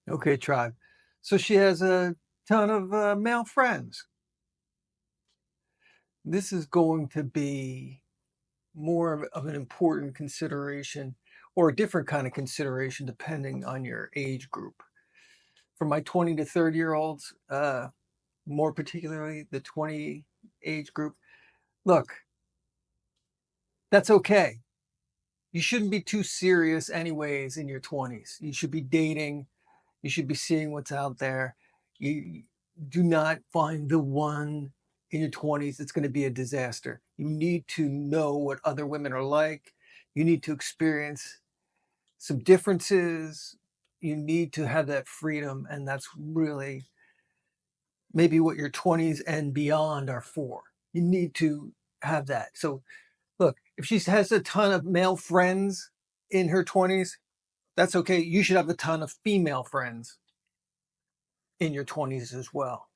Okay, tribe. So she has a ton of male friends. This is going to be more of an important consideration or a different kind of consideration depending on your age group. For my 20 to 30-year-olds, more particularly the 20 age group, look, that's okay. You shouldn't be too serious anyways in your 20s. You should be dating. You should be seeing what's out there. You do not find the one in your 20s. It's going to be a disaster. You need to know what other women are like. You need to experience some differences. You need to have that freedom. And that's really maybe what your 20s and beyond are for. You need to have that. So, look, if she has a ton of male friends in her 20s, that's okay. You should have a ton of female friends in your 20s as well.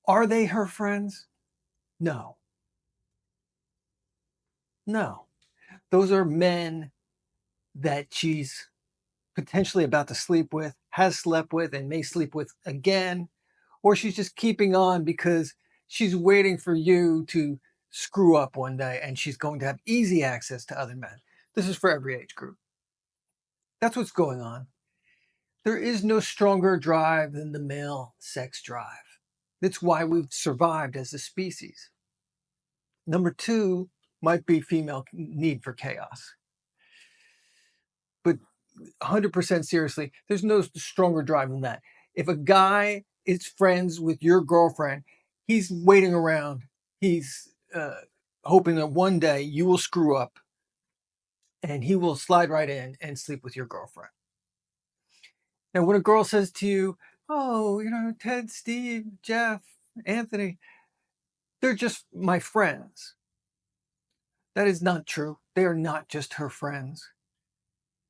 Are they her friends? No, no. Those are men that she's potentially about to sleep with, has slept with, and may sleep with again. Or she's just keeping on because she's waiting for you to screw up one day and she's going to have easy access to other men. This is for every age group. That's what's going on. There is no stronger drive than the male sex drive. That's why we've survived as a species. Number two might be female need for chaos. But 100% seriously, there's no stronger drive than that. If a guy is friends with your girlfriend, he's waiting around. He's hoping that one day you will screw up and he will slide right in and sleep with your girlfriend. Now, when a girl says to you, oh, Ted, Steve, Jeff, Anthony, they're just my friends. That is not true. They are not just her friends.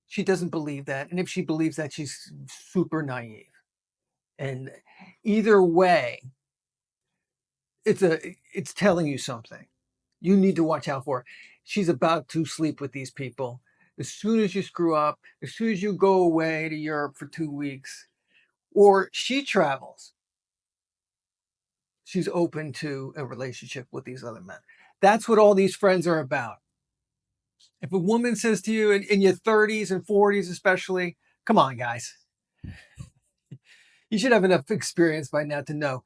She doesn't believe that. And if she believes that, she's super naive. And either way, it's telling you something. You need to watch out for. She's about to sleep with these people. As soon as you screw up, as soon as you go away to Europe for 2 weeks, or she travels, she's open to a relationship with these other men. That's what all these friends are about. If a woman says to you in your 30s and 40s, especially, come on, guys. You should have enough experience by now to know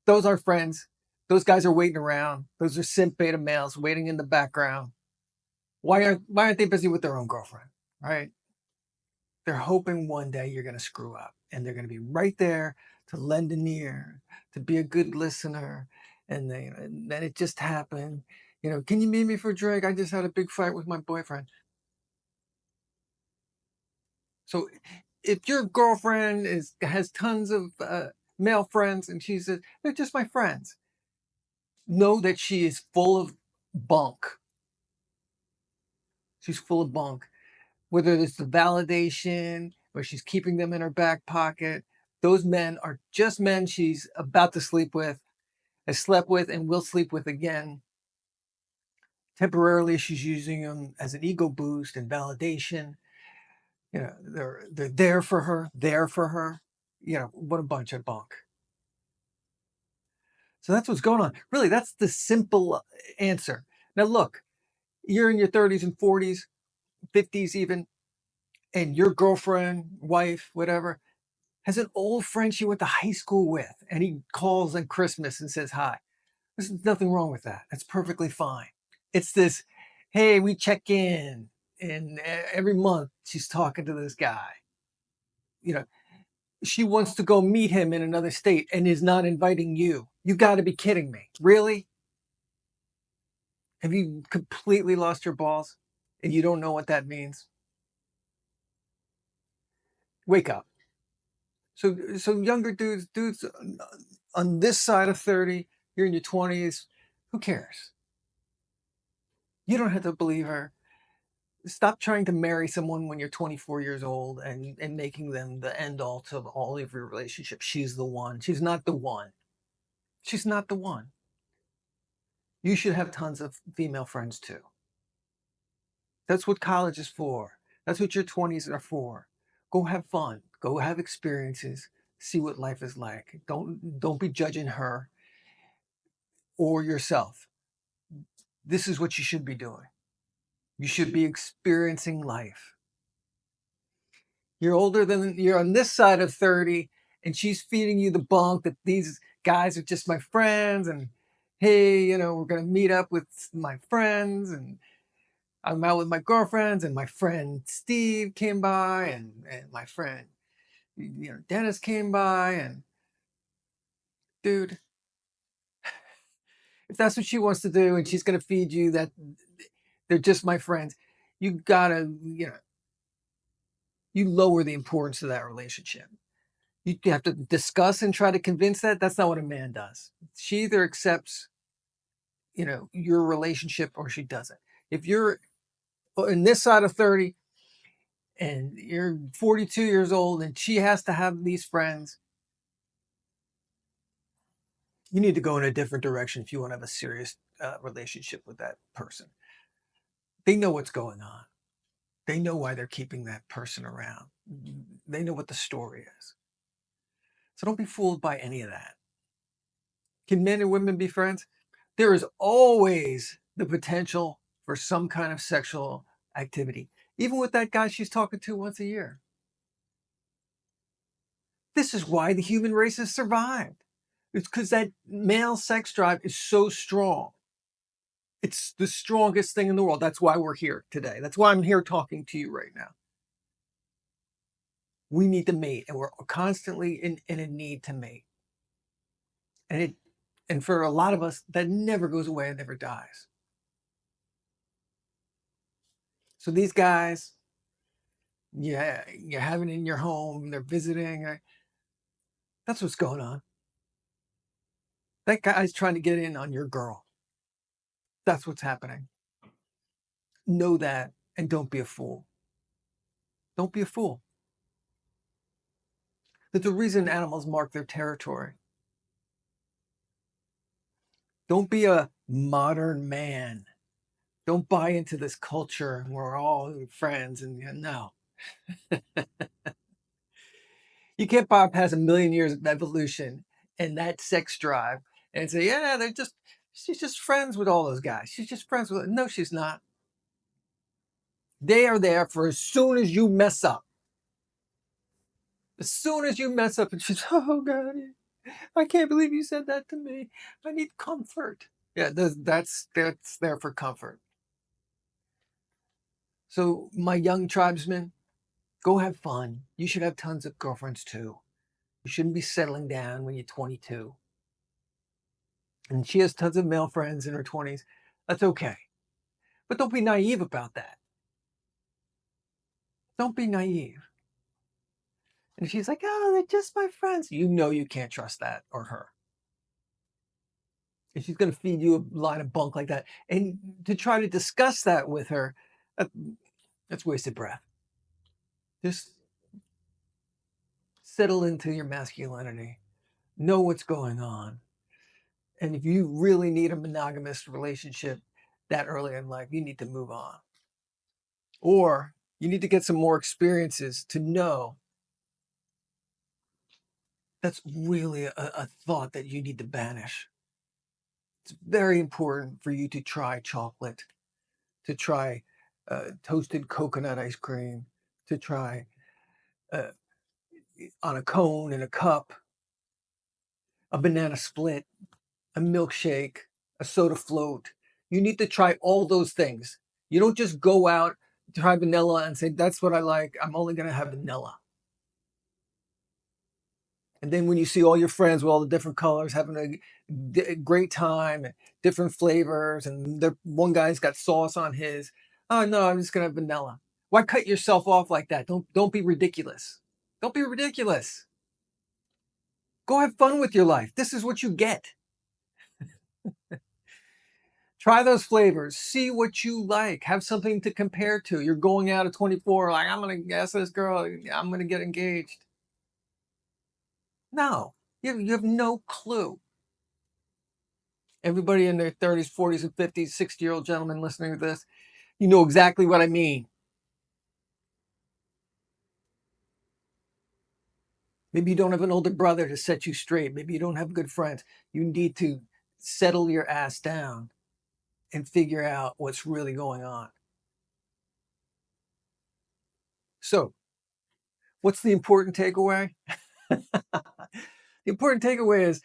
those are friends. Those guys are waiting around. Those are simp beta males waiting in the background. Why aren't they busy with their own girlfriend? Right? They're hoping one day you're going to screw up, and they're going to be right there to lend an ear, to be a good listener, and then it just happened. Can you meet me for a drink? I just had a big fight with my boyfriend. So if your girlfriend has tons of male friends and she says they're just my friends, know that she is full of bunk. She's full of bunk. Whether it's the validation or she's keeping them in her back pocket, those men are just men she's about to sleep with, has slept with, and will sleep with again. Temporarily, she's using them as an ego boost and validation. They're there for her, there for her. What a bunch of bunk. So that's what's going on. Really, that's the simple answer. Now, look, you're in your 30s and 40s, 50s even, and your girlfriend, wife, whatever, has an old friend she went to high school with, and he calls on Christmas and says hi. There's nothing wrong with that. That's perfectly fine. It's this, hey, we check in, and every month she's talking to this guy. You know, she wants to go meet him in another state and is not inviting you. You got to be kidding me. Really? Have you completely lost your balls and you don't know what that means? Wake up. So younger dudes on this side of 30, you're in your 20s, who cares? You don't have to believe her. Stop trying to marry someone when you're 24 years old and making them the end all to all of your relationships. She's the one. She's not the one. She's not the one. You should have tons of female friends too. That's what college is for. That's what your 20s are for. Go have fun. Go have experiences. See what life is like. Don't be judging her or yourself. This is what you should be doing. You should be experiencing life. You're on this side of 30, and she's feeding you the bunk that these guys are just my friends, and hey, we're gonna meet up with my friends, and I'm out with my girlfriends, and my friend Steve came by, and my friend Dennis came by, and dude, if that's what she wants to do and she's gonna feed you that, they're just my friends, you gotta, you lower the importance of that relationship. You have to discuss and try to convince that. That's not what a man does. She either accepts, your relationship, or she doesn't. If you're in this side of 30 and you're 42 years old and she has to have these friends, you need to go in a different direction if you want to have a serious relationship with that person. They know what's going on. They know why they're keeping that person around. They know what the story is. So don't be fooled by any of that. Can men and women be friends? There is always the potential for some kind of sexual activity, even with that guy she's talking to once a year. This is why the human race has survived. It's because that male sex drive is so strong. It's the strongest thing in the world. That's why we're here today. That's why I'm here talking to you right now. We need to mate, and we're constantly in a need to mate. And for a lot of us, that never goes away and never dies. So these guys, yeah, you're having in your home, they're visiting. That's what's going on. That guy's trying to get in on your girl. That's what's happening. Know that, and don't be a fool. Don't be a fool. There's a reason animals mark their territory. Don't be a modern man. Don't buy into this culture. We're all friends, and no. You can't bypass a million years of evolution and that sex drive and say, yeah, she's just friends with all those guys. She's just friends with. No, she's not. They are there for as soon as you mess up. As soon as you mess up, and she's, oh God, I can't believe you said that to me. I need comfort. Yeah, that's there for comfort. So, my young tribesmen, go have fun. You should have tons of girlfriends too. You shouldn't be settling down when you're 22. And she has tons of male friends in her 20s. That's okay. But don't be naive about that. Don't be naive. And she's like, oh, they're just my friends. You know you can't trust that or her. If she's going to feed you a line of bunk like that, and to try to discuss that with her, that's wasted breath. Just settle into your masculinity. Know what's going on. And if you really need a monogamous relationship that early in life, you need to move on. Or you need to get some more experiences to know that's really a thought that you need to banish. It's very important for you to try chocolate, to try toasted coconut ice cream, to try uh, on a cone in a cup, a banana split, a milkshake, a soda float. You need to try all those things. You don't just go out, try vanilla, and say, that's what I like. I'm only going to have vanilla. And then when you see all your friends with all the different colors having a great time, and different flavors, and one guy's got sauce on his, oh no, I'm just gonna have vanilla. Why cut yourself off like that? Don't be ridiculous. Don't be ridiculous. Go have fun with your life. This is what you get. Try those flavors. See what you like. Have something to compare to. You're going out at 24, like, I'm gonna guess this girl, I'm gonna get engaged. No, you have no clue. Everybody in their 30s, 40s, and 50s, 60-year-old gentlemen listening to this, you know exactly what I mean. Maybe you don't have an older brother to set you straight. Maybe you don't have good friends. You need to settle your ass down and figure out what's really going on. So, what's the important takeaway? The important takeaway is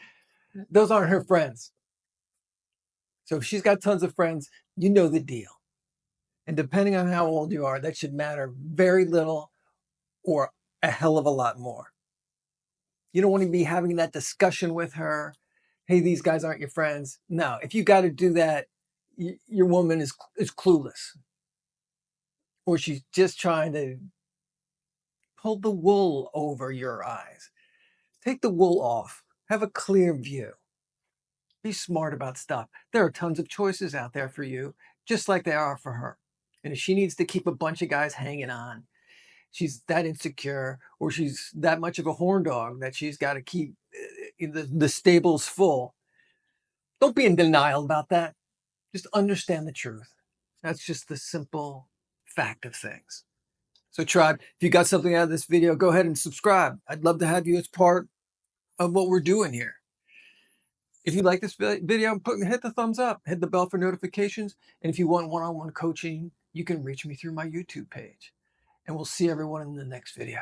those aren't her friends. So if she's got tons of friends, you know the deal. And depending on how old you are, that should matter very little or a hell of a lot more. You don't want to be having that discussion with her. Hey, these guys aren't your friends. No, if you got to do that, your woman is clueless, or she's just trying to pull the wool over your eyes. Take the wool off. Have a clear view. Be smart about stuff. There are tons of choices out there for you, just like they are for her. And if she needs to keep a bunch of guys hanging on, she's that insecure, or she's that much of a horn dog that she's got to keep the stables full. Don't be in denial about that. Just understand the truth. That's just the simple fact of things. So, tribe, if you got something out of this video, go ahead and subscribe. I'd love to have you as part of what we're doing here. If you like this video, hit the thumbs up, hit the bell for notifications. And if you want one-on-one coaching, you can reach me through my YouTube page. And we'll see everyone in the next video.